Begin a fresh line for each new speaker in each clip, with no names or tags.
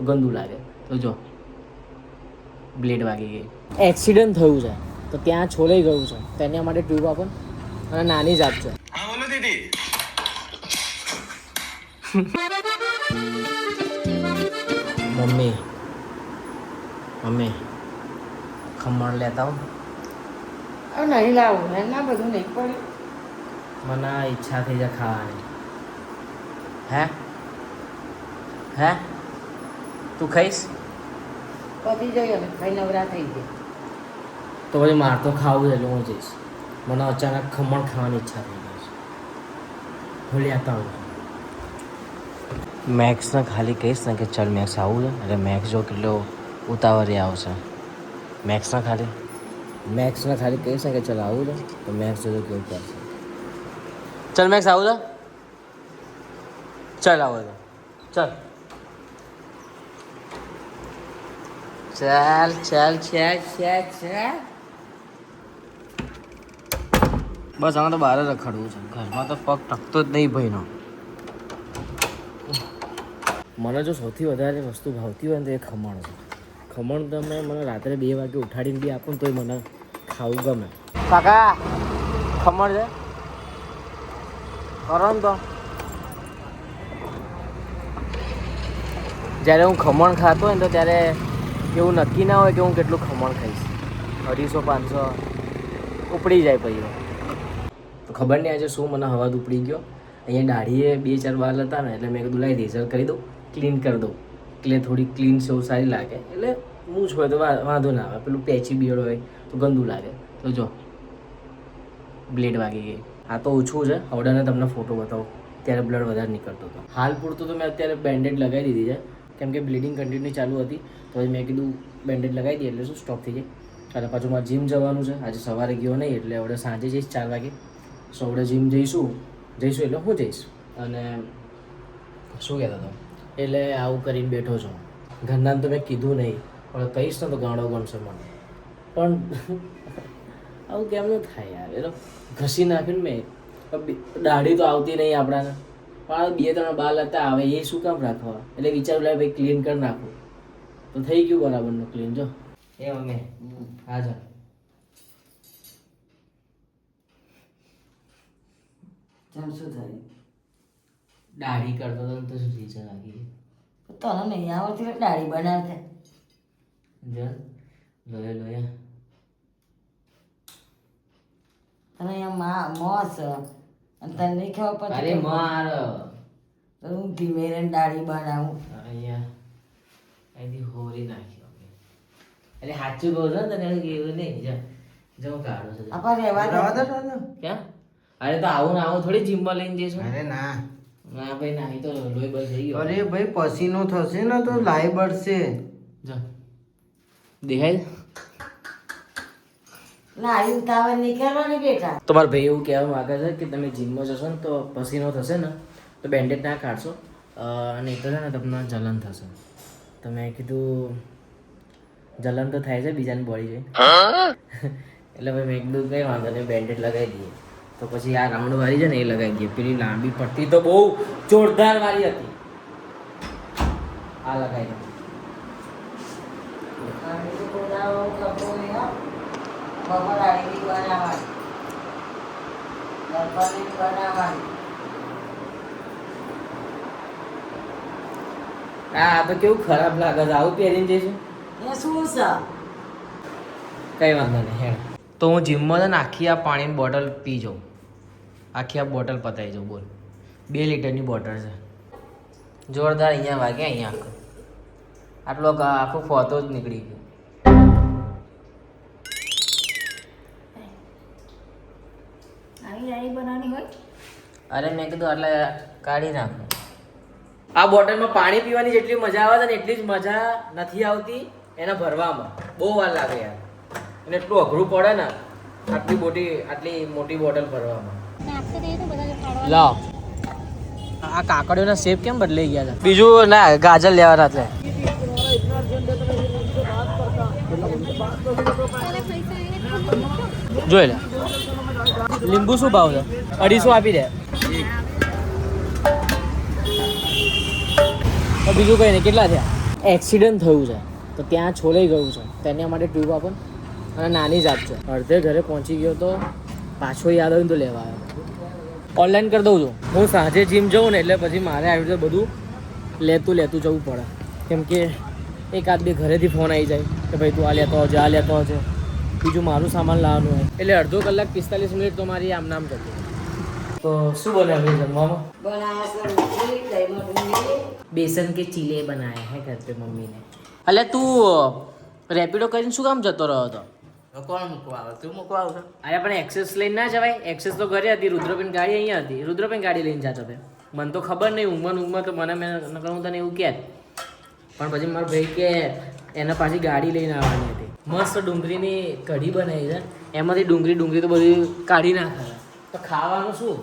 તો ગંદુ લાગે. તો જો બ્લેડ વાગી ગઈ. એક્સિડન્ટ થયું છે તો ત્યાં છોલાઈ ગયું છે તો એના માટે ટ્યુબ આપો અને નાની જ આપજો. મમ્મી ખમણ લેતા આવો.
નહીં લાવું ના બધું નહીં પડે.
મને ઈચ્છા થઈ જાય ખાવાની. હે તું ખાઈશ?
પતી જઈએ ને ભાઈ નવરા થઈ ગયા.
તો પછી મારે તો ખાવું છે એટલે હું જઈશ. મને અચાનક ખમણ ખાવાની ઈચ્છા થઈ ગઈ છે. હું લેતા આવું. મેક્સને ખાલી કહીશ ને કે ચાલ મેક્સ આવું છે એટલે મેક્સ જો કેટલો ઉતાવળી આવશે. મેક્સને ખાલી કહીશ ને કે ચાલ આવું છે તો મેક્સ જોજો કેવું કરશે. ચાલ મેક્સ આવું છે. ચાલ આવો છે. ચાલ બસ આમાં તો બહાર જ રખડવું છે. ઘરમાં તો પગ ટકતો જ નહીં ભાઈનો. મને જો સૌથી વધારે વસ્તુ ભાવતી હોય ને તો એ ખમણ છે. ખમણ તમે મને રાત્રે 2 વાગે ઉઠાડીને બી આપો ને તોય મને ખાવું ગમે. કાકા ખમણ છે કરો ને તો. જ્યારે હું ખમણ ખાતો હોય ને તો ત્યારે એવું નક્કી ના હોય કે હું કેટલું ખમણ ખાઈશ. 250-500 ઉપડી જાય પછી. તો ખબર નહીં આજે શું મને હવાદ ઉપડી ગયો. અહીંયા દાઢીએ 2-4 વાળ હતા ને એટલે મેં કીધું લાઈ રેઝર કરી દઉં, ક્લીન કરી દઉં એટલે થોડી ક્લીન સેવ સારી લાગે. એટલે મૂછ હોય તો વાંધો ના આવે. પેલું પેચી બિયડ હોય તો ગંદુ લાગે. તો જો બ્લેડ વાગી ગઈ. આ તો ઓછું છે. હવડાને તમને ફોટો બતાવો ત્યારે બ્લડ વધારે નીકળતો હતો. હાલ પૂરતું તો મેં અત્યારે બેન્ડેડ લગાવી દીધી છે કેમ કે બ્લીડિંગ કન્ટિન્યુ ચાલુ હતી. તો મેં કીધું બેન્ડેડ લગાવી દઈએ એટલે શું સ્ટોપ થઈ જાય. અને પાછું મારે જીમ જવાનું છે. આજે સવારે ગયો નહીં એટલે હવે સાંજે જઈશ 4 વાગે. સો આપણે જીમ જઈશું એટલે હું જઈશ. અને શું કહેતો હતો એટલે આવું કરીને બેઠો છું. ઘરનાને તો મેં કીધું નહીં પણ કહીશ ને તો ગાંડો ગણશે મને. પણ આવું કેમનું થાય યાર. એ તો ઘસી નાખ્યું મેં. દાઢી તો આવતી નહીં આપણાને પણ 2-3 બાલ હતા હવે એ શું કામ રાખવા. એટલે વિચારું લાય ભાઈ ક્લીન કરી નાખું તો થઈ ગયું બરાબરનું ક્લીન. જો એ અમે હા જો
ચાલ શું થાય?
દાઢી કરતો હતો તો શું રીઝન લાગી
તને નહીં આવડતી એટલે દાઢી બનાવતે.
જો લોહે
તને અહીંયા મોસ અને તને નહીં ખબર
અરે
પડતી
માર
તો હું ધીમે રહીને દાઢી બનાવું.
અહીંયા અહીંથી હોરી નાખ્યો એટલે સાચું કહું છું ને તને એવું નહીં. જો કાઢો છે
આપા રહેવા દે.
ક્યાં? અરે તો આવું ને આવું થોડી જીમમાં લઈને જઈશું.
અરે ના
ભાઈ ના અહીં તો લોહી બંધ થઈ ગયો.
અરે ભાઈ પસીનો થશે ને તો લાઈ બળશે.
જો દેખાય
નારી ઉતાવળ નહીં કરવાની બેટા.
તમારા ભાઈ એવું કહેવા માંગે છે કે તમે જીમમાં જશો ને તો પસીનો થશે ને તો બેન્ડેજ ના કાઢશો અને એ તો છે ને તમને જલન થશે. તો મેં કીધું જલન તો થાય છે બીજાની બોડી છે એટલે ભાઈ મેં કીધું કંઈ વાંધો નહીં બેન્ડેજ લગાવી દઈએ. તો પછી આ રાઉન્ડ વાળી છે ને એ લગાવી દઈએ. પેલી લાંબી પટ્ટી તો બહુ જોરદાર વાળી હતી આ લગાવી દઈએ. આ તો કેવું ખરાબ લાગે છે. આવું પહેરીને જઈશું
એ શું છે?
કઈ વાંધો નહીં હેડ. તો હું જીમમાં છે ને આખી આ પાણીની બોટલ પી જાઉં. આખી આ બોટલ પતાવી જાઉં. બોલ 2 લીટરની બોટલ છે. જોરદાર. અહીંયા વાગે અહીંયા આટલો આખો ફોતો જ નીકળી ગયો. અરે મેં કીધું એટલે કાઢી નાખો. આ બોટલમાં પાણી પીવાની જેટલી મજા આવે છે ને એટલી જ મજા નથી આવતી એને ભરવામાં. બહુ વાર લાગે યાર અને એટલું અઘરું પડે ને આટલી મોટી બોટલ ભરવામાં. લાવ આ કાકડીઓના શેપ કેમ બદલાઈ ગયા છે? બીજું ના ગાજર લેવાના છે. જોઈ લે. લીંબુ શું ભાવ છે? 250 આપી દે. બીજું કઈ નહીં. કેટલા થયા? એક્સિડન્ટ થયું છે તો ત્યાં છોલાઈ ગયું છે તેના માટે ટ્યુબ આપો અને નાની જ આપજો. અડધે ઘરે પહોંચી ગયો તો પાછો યાદ આવ્યું તો લેવા આવ્યો. ઓનલાઈન કરી દઉં છું. હું સાંજે જીમ જાઉં ને એટલે પછી મારે આવી રીતે બધું લેતું જવું પડે, કેમ કે એકાદ બે ઘરેથી ફોન આવી જાય કે ભાઈ તું આ લેતો આવજે, આ લેતો આવજે, બીજું મારું સામાન લાવવાનું હોય એટલે અડધો કલાક 45 મિનિટ તો મારી આમ નામ જતી. તો શું બનાવ્યું જમવામાં? બેસન કે ચીલે બનાયા હે ઘર पे મમ્મી ને. અલે તું રેપિડો કરીને શું કામ જતો રહ્યો હતો?
કોણ મૂકવા આવે? તું મૂકવા આવે?
અરે પણ એક્સેસ લઈને ના જવાય. એક્સેસ તો ઘરે હતી, રુદ્રબેન ગાડી અહીંયા હતી. રુદ્રબેન ગાડી લઈને જતો હતો. મને તો ખબર નહીં, ઊંઘમાં તો મને મેં હું તને એવું કહે, પણ પછી મારો ભાઈ કે એના પાછી ગાડી લઈને આવવાની હતી. મસ્ત ડુંગળીની કઢી બનાવી છે, એમાંથી ડુંગળી તો બધી કાઢી નાખે. તો ખાવાનું શું?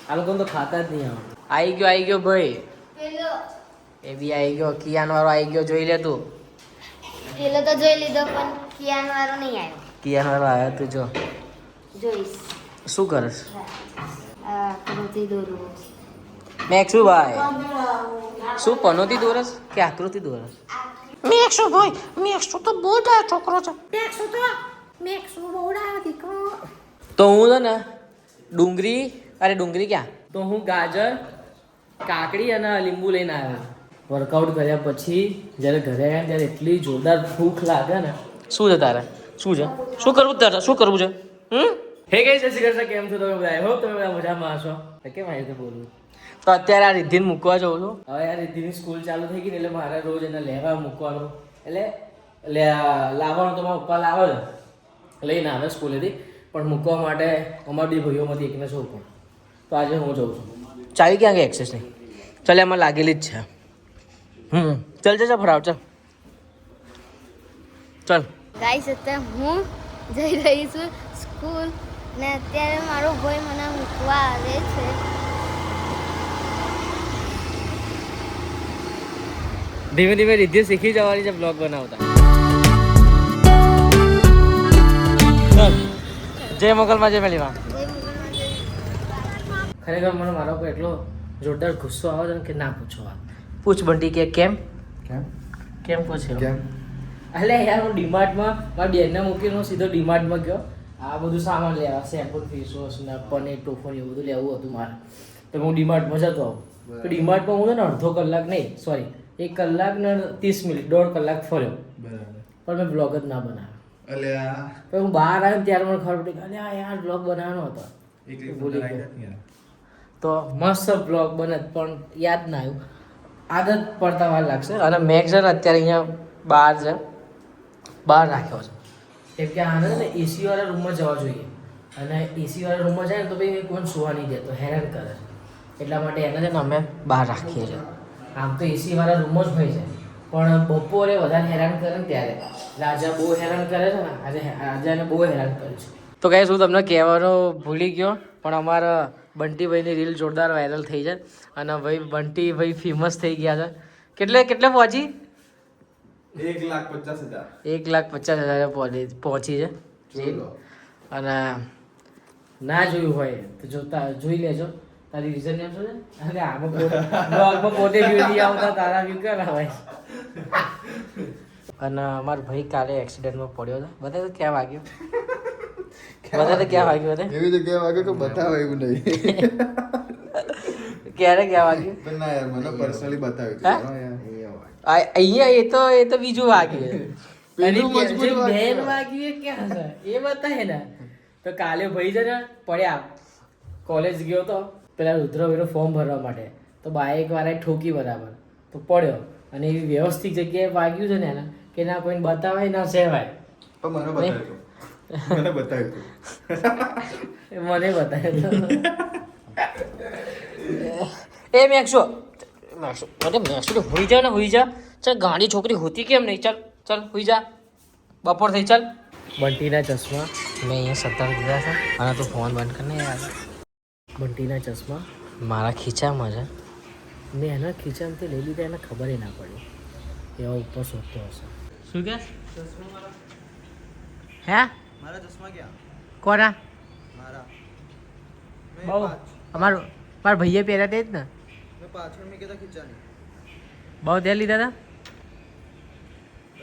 આ લોકો તો ખાતા જ નહીં. આવી ગયો ભાઈ, એ બી આવી ગયો. કિયાન વાળો આવી ગયો, જોઈ લે તું.
પેલો તો જોઈ લીધો પણ કિયાન વાળો નહીં આવ્યો.
કિયાન વાળો આવ્યો, તું જો.
જોઈશ.
શું કરસ?
આકૃતિ દોરું.
મેક્સુ ભાઈ શું પનોતી દોરસ કે આકૃતિ દોરસ? મેક્સુ ભાઈ, મેક્સુ તો બહુ ડાયો છોકરો છે. મેક્સુ બહુ ડાયો દીકરો. તો હું છે ને ડુંગળી ક્યાં, તો હું ગાજર, કાકડી અને લીંબુ લઈને આવ્યો. વર્કઆઉટ કર્યા પછી જ્યારે ઘરે આવ્યા ત્યારે એટલી જોરદાર ભૂખ લાગે ને. શું છે તારે? શું છે? શું કરવું તારે? શું કરવું છે? હે કઈ જશે કરશે? કેમ છો તમે બધા? હો તમે બધા મજામાં હશો? કેમ આવી રીતે બોલવું? તો અત્યારે આ રિદ્ધિને મૂકવા જાઉં છું. હવે આ રિદ્ધિની સ્કૂલ ચાલુ થઈ ગઈ ને એટલે મારે રોજ એને લેવા મૂકવાનું, એટલે લાવવાનું તો મારા પપ્પા લાવે છે, લઈને આવે સ્કૂલેથી, પણ મૂકવા માટે અમારા બે ભાઈઓમાંથી એકને જવું પડે. તો આજે હું જાઉં છું. ચાવી ક્યાં ગઈ? એક્સેસ નહીં. ચાલ એમાં લાગેલી જ છે. ચાલ ફટાફટ ચાલ.
ગાઈસ અત્યારે હું જઈ રહી છું સ્કૂલ ને અત્યારે મારો ભાઈ મને મૂકવા આવે છે.
ધીમે ધીમે રિદ્ધિ શીખી જવાની છે બ્લોગ બનાવતા. જય મોગલમાં, જય મેલીમાં. ખરેખર મને મારા ઉપર એટલો જોરદાર ગુસ્સો આવે છે કે ના પૂછો વાત. પૂછ બંટી કે કેમ પૂછ્યો? એટલે યાર હું ડીમાર્ટમાં મારા બેનને મૂકીને હું સીધો ડીમાર્ટમાં ગયો. આ બધું સામાન લેવા, શેમ્પૂ, ફેસ વોશ ને પનીર, ટોફન એવું બધું લેવું હતું મારે. તો હું ડીમાર્ટમાં જતો આવું. તો ડીમાર્ટમાં હું છે ને અડધો કલાક નહીં, સોરી 1 કલાક ને 30 મિનિટ, 1.5 કલાક ફર્યો. પણ મેં બ્લોગ જ ના બનાવ્યો. તો હું બહાર આવ્યો ત્યારે મને ખબર પડી કે અલ્યા યાર બ્લોગ બનાવવાનો હતો. તો મસ્ત બ્લોગ બને પણ યાદ ના આવ્યું. આદત પડતા વાર લાગશે. અને મેક્સ અત્યારે અહીંયા બહાર રાખ્યો છે, કેમ કે આને ને એસી વાળા રૂમમાં જવા જોઈએ, અને એસી વાળા રૂમમાં જાય ને તો ભાઈ કોઈ સુવા નહીં દેતો, હેરાન કરે. એટલા માટે એને છે ને અમે બહાર રાખીએ છીએ. આમ તો એસી વાળા રૂમમાં જ હોય છે, પણ બપોરે વધારે હેરાન કરે ને ત્યારે. આજે બહુ હેરાન કરે છે ને, આજે એને બહુ હેરાન કર્યું છે. તો કહે હું તમને કહેવાનો ભૂલી ગયો, પણ અમારા બંટીભાઈની રીલ જોરદાર વાયરલ થઈ છે અને ભાઈ બંટીભાઈ ફેમસ થઈ ગયા છે. કેટલે પહોંચી? 1,50,000 પહોંચી છે. અને ના જોયું હોય તો જોઈ લેજો. તારી રીઝન એમ શું છે? અરે આમાં પોતે વ્યૂ નહીં આવતા, તારા વ્યૂ ક્યાં આવે? અને અમારો ભાઈ કાલે એક્સિડન્ટમાં પડ્યો હતો. બધા તો ક્યાં વાગ્યો?
એવી જગ્યાએ વાગે તો બતાવે એવું નહીં.
ક્યારે ક્યાં વાગ્યું?
પણ ના યાર, મને પર્સનલી બતાવ્યું
હા?
હતું.
અહીંયા એ તો બીજું વાગ્યું.
પેલું મજબૂત વાગ્યું.
બેન વાગ્યું એ ક્યાં છે એ બતાવે ને. તો કાલે ભાઈ છે ને પડ્યા, કોલેજ ગયો તો પેલા રુદ્રભાઈનું ફોર્મ ભરવા માટે, તો બાઇક વાળાએ ઠોકી બરાબર, તો પડ્યો. અને એવી વ્યવસ્થિત જગ્યાએ વાગ્યું છે ને એને કે ના કોઈને બતાવાય ના સહેવાય.
પણ મને બતાવ્યું હતું. મને બતાવ્યું હતું.
મને બતાવ્યું. એ મેક્સો હુઈ જા ને, હુઈ જા. ચાલ ગાડી છોકરી હોતી કેમ નહીં? ચાલ હુઈ જા, બપોર થઈ. ચાલ. બંટીના ચશ્મા મેં અહીંયા 17 દીધા છે, અને તું ફોન બંધ કરીને યાર. બંટીના ચશ્મા મારા ખીચામાં છે. મેં એના ખીચામાંથી લઈ લીધા, એને ખબર ના પડી. એવા ઉપર શોધતો હશે. શું કે? હે
મારા ચશ્મા ક્યાં?
કોના?
મારા
બહુ મારા ભાઈએ પહેર્યા તે જ ને.
મેં પાછળ મેં કીધા ખીચાની.
બહુ તેલ લીધા હતા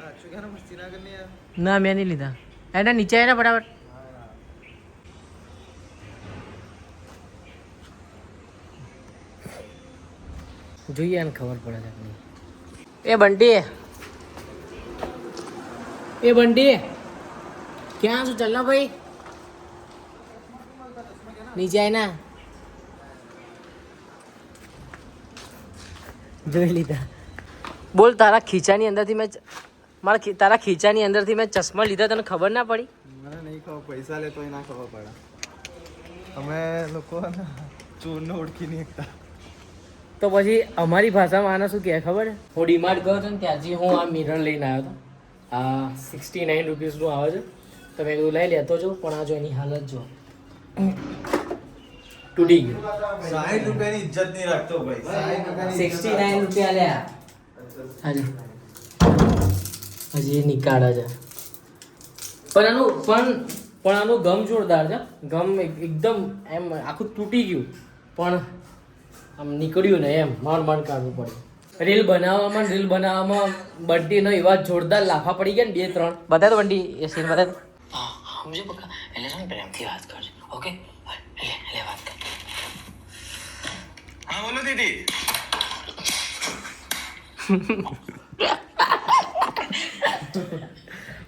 अच्छू क्या ना मस्ती ना करनी है
ના મેં નહીં લીધા એના નીચે આવ્યા ને ફટાફટ જોઈએ ને ખબર પડે છે નહીં એ બંટી ક્યાં છું ચાલ ભાઈ નીચે આય ના જોઈ લીધા બોલ તારા ખીચાની અંદરથી મેં તારા ખીચાની અંદરથી મેં ચશ્મા લીધા તને ખબર ના પડી
મને નહીં ખબર પૈસા લે તોય ના ખબર પડે અમે લોકો ચોરને ઓળખી નહીં શકતા
તો પછી અમારી ભાષામાં આને શું કહે ખબર છે હું ડીમાર્ટ ગયો હતો ને ત્યાંથી હું આ મિરર લઈને આવ્યો હતો આ 69 રૂપીસનું આવે છે તો મેં કીધું લઈ લેતો જો પણ આ જો એની હાલત જો તૂટી ગયું
60 રૂપિયાની ઇજ્જત નહીં રાખતો ભાઈ
69 રૂપિયા લ્યા હાજી હજી નીકાળે છે પણ આનું ગમ જોરદાર છે ગમ એકદમ એમ આખું તૂટી ગયું પણ આમ નીકળ્યું ને એમ માંડ કાઢવું પડ્યું રીલ બનાવવામાં બંટીનો એવા જોરદાર લાફા પડી ગયા ને 2-3 બતાય તો બંટી એ સીન બતાય સમજો બકા એટલે શું પ્રેમથી વાત કરજો ઓકે લે વાત કર
હા બોલો દીદી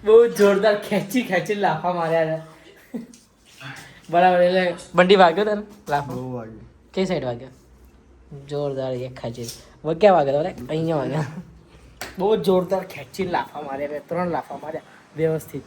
બહુ જોરદાર ખેંચી લાફા માર્યા છે બરાબર એટલે બંટી વાગ્યો તને લાફા
બહુ વાગ્યું
કઈ સાઈડ વાગ્યો જોરદાર એક ખેંચી ક્યાં વાગ્યા હતા અહીંયા વાગ્યા બહુ જોરદાર ખેંચી લાફા માર્યા 2-3 લાફા માર્યા વ્યવસ્થિત